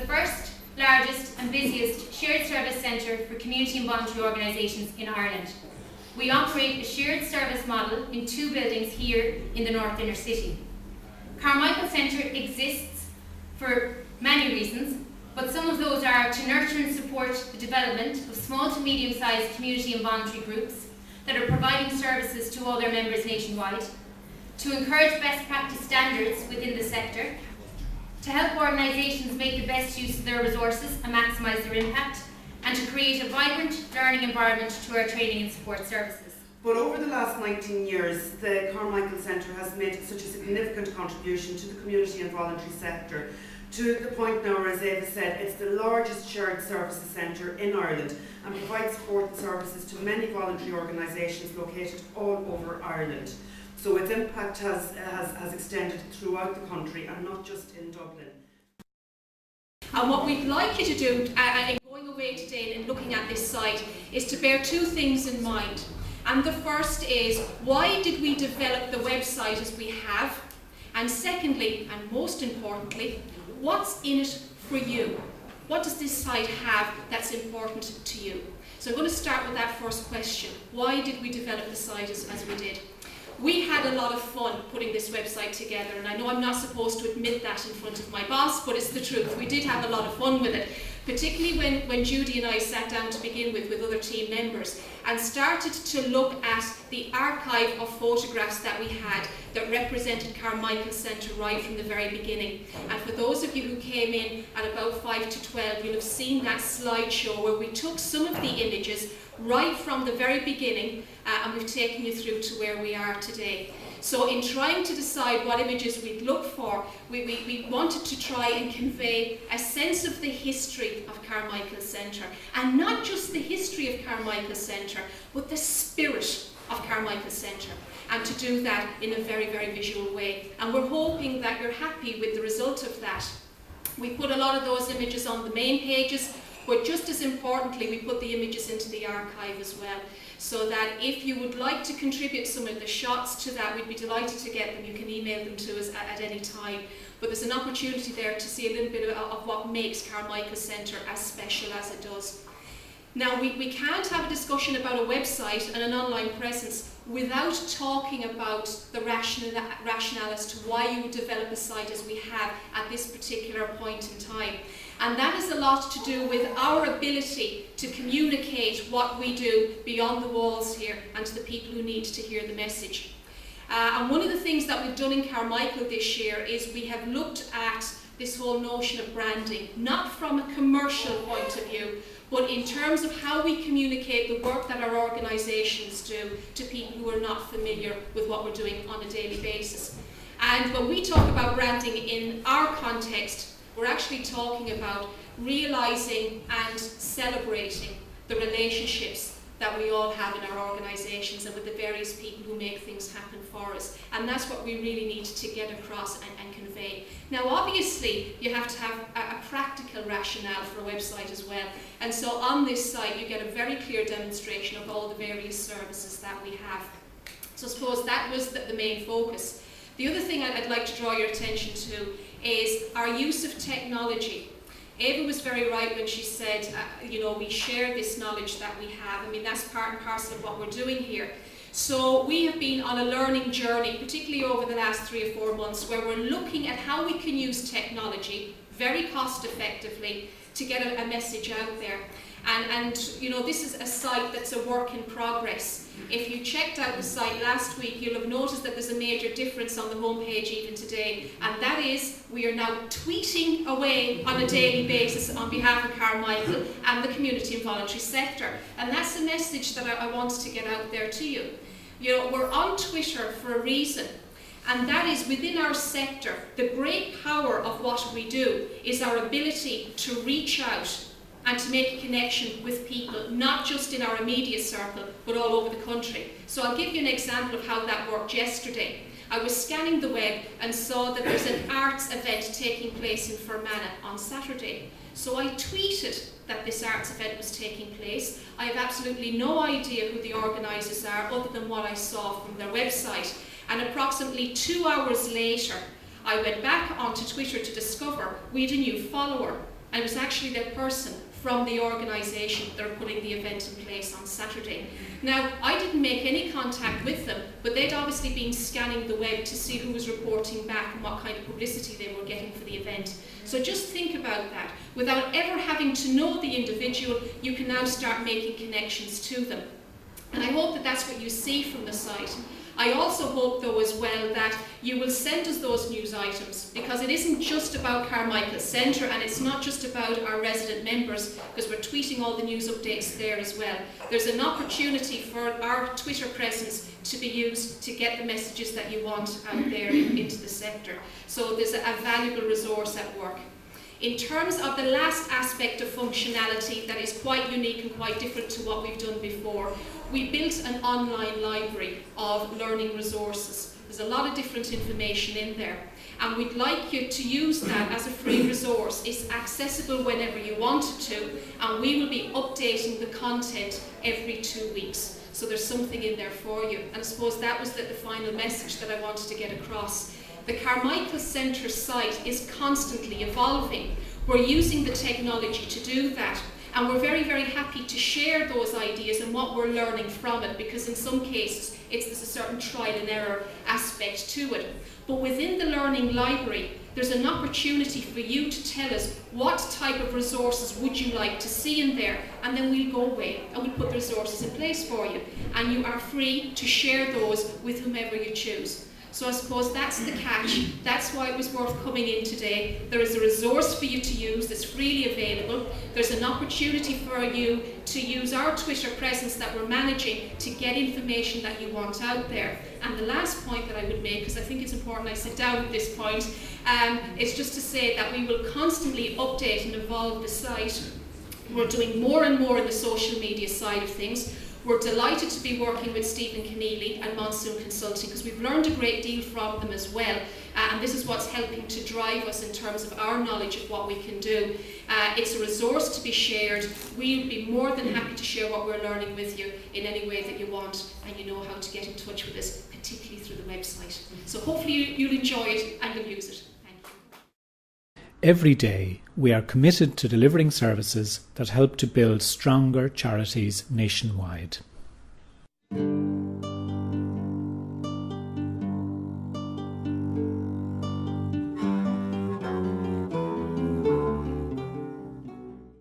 first, largest and busiest shared service centre for community and voluntary organisations in Ireland. We operate a shared service model in 2 buildings here in the North Inner City. Carmichael Centre exists for many reasons, but some of those are to nurture and support the development of small to medium-sized community and voluntary groups that are providing services to all their members nationwide, to encourage best practice standards within the sector, to help organisations make the best use of their resources and maximise their impact, and to create a vibrant learning environment to our training and support services. But over the last 19 years, the Carmichael Centre has made such a significant contribution to the community and voluntary sector, to the point now, as Eva said, it's the largest shared services centre in Ireland and provides support and services to many voluntary organisations located all over Ireland. So its impact has extended throughout the country and not just in Dublin. And what we'd like you to do in going away today and looking at this site is to bear 2 things in mind. And the first is, why did we develop the website as we have? And secondly, and most importantly, what's in it for you? What does this site have that's important to you? So I'm going to start with that first question. Why did we develop the site as we did? We had a lot of fun putting this website together, and I know I'm not supposed to admit that in front of my boss, but it's the truth. We did have a lot of fun with it, particularly when Judy and I sat down to begin with other team members and started to look at the archive of photographs that we had that represented Carmichael Centre right from the very beginning. And for those of you who came in at about 5 to 12, you'll have seen that slideshow where we took some of the images right from the very beginning and we've taken you through to where we are today. So in trying to decide what images we'd look for, we wanted to try and convey a sense of the history of Carmichael Centre, and not just the history of Carmichael Centre, but the spirit of Carmichael Centre, and to do that in a very, very visual way. And we're hoping that you're happy with the result of that. We put a lot of those images on the main pages, but just as importantly, we put the images into the archive as well, so that if you would like to contribute some of the shots to that, we'd be delighted to get them. You can email them to us at any time. But there's an opportunity there to see a little bit of what makes Carmichael Centre as special as it does. Now, we can't have a discussion about a website and an online presence without talking about the rationale as to why you would develop a site as we have at this particular point in time. And that has a lot to do with our ability to communicate what we do beyond the walls here and to the people who need to hear the message. And one of the things that we've done in Carmichael this year is we have looked at this whole notion of branding, not from a commercial point of view, but in terms of how we communicate the work that our organisations do to people who are not familiar with what we're doing on a daily basis. And when we talk about branding in our context, we're actually talking about realising and celebrating the relationships that we all have in our organisations and with the various people who make things happen for us. And that's what we really need to get across and convey. Now, obviously, you have to have a practical rationale for a website as well. And so on this site, you get a very clear demonstration of all the various services that we have. So I suppose that was the main focus. The other thing I'd like to draw your attention to is our use of technology. Eva was very right when she said, we share this knowledge that we have. I mean, that's part and parcel of what we're doing here. So we have been on a learning journey, particularly over the last 3 or 4 months, where we're looking at how we can use technology very cost effectively to get a message out there. And this is a site that's a work in progress. If you checked out the site last week, you'll have noticed that there's a major difference on the homepage even today, and that is we are now tweeting away on a daily basis on behalf of Carmichael and the community and voluntary sector. And that's a message that I wanted to get out there to you. We're on Twitter for a reason. And that is, within our sector, the great power of what we do is our ability to reach out and to make a connection with people, not just in our immediate circle, but all over the country. So I'll give you an example of how that worked yesterday. I was scanning the web and saw that there's an arts event taking place in Fermanagh on Saturday. So I tweeted that this arts event was taking place. I have absolutely no idea who the organisers are other than what I saw from their website. And approximately 2 hours later, I went back onto Twitter to discover we had a new follower. and it was actually their person from the organisation that are putting the event in place on Saturday. Now, I didn't make any contact with them, but they'd obviously been scanning the web to see who was reporting back and what kind of publicity they were getting for the event. So just think about that. Without ever having to know the individual, you can now start making connections to them. And I hope that that's what you see from the site. I also hope, though, as well, that you will send us those news items, because it isn't just about Carmichael Centre, and it's not just about our resident members, because we're tweeting all the news updates there as well. There's an opportunity for our Twitter presence to be used to get the messages that you want out there into the sector. So there's a valuable resource at work. In terms of the last aspect of functionality that is quite unique and quite different to what we've done before, we built an online library of learning resources. There's a lot of different information in there, and we'd like you to use that as a free resource. It's accessible whenever you want it to, and we will be updating the content every 2 weeks. So there's something in there for you. And I suppose that was the final message that I wanted to get across. The Carmichael Centre site is constantly evolving. We're using the technology to do that, and we're very, very happy to share those ideas and what we're learning from it, because in some cases there's a certain trial and error aspect to it. But within the learning library, there's an opportunity for you to tell us what type of resources would you like to see in there, and then we'll go away and we'll put the resources in place for you, and you are free to share those with whomever you choose. So I suppose that's the catch. That's why it was worth coming in today. There is a resource for you to use that's freely available. There's an opportunity for you to use our Twitter presence that we're managing to get information that you want out there. And the last point that I would make, because I think it's important I sit down at this point, is just to say that we will constantly update and evolve the site. We're doing more and more in the social media side of things. We're delighted to be working with Stephen Keneally and Monsoon Consulting, because we've learned a great deal from them as well, and this is what's helping to drive us in terms of our knowledge of what we can do. It's a resource to be shared. We'll be more than happy to share what we're learning with you in any way that you want, and you know how to get in touch with us, particularly through the website. So hopefully you'll enjoy it and you'll use it. Thank you. Every day, we are committed to delivering services that help to build stronger charities nationwide.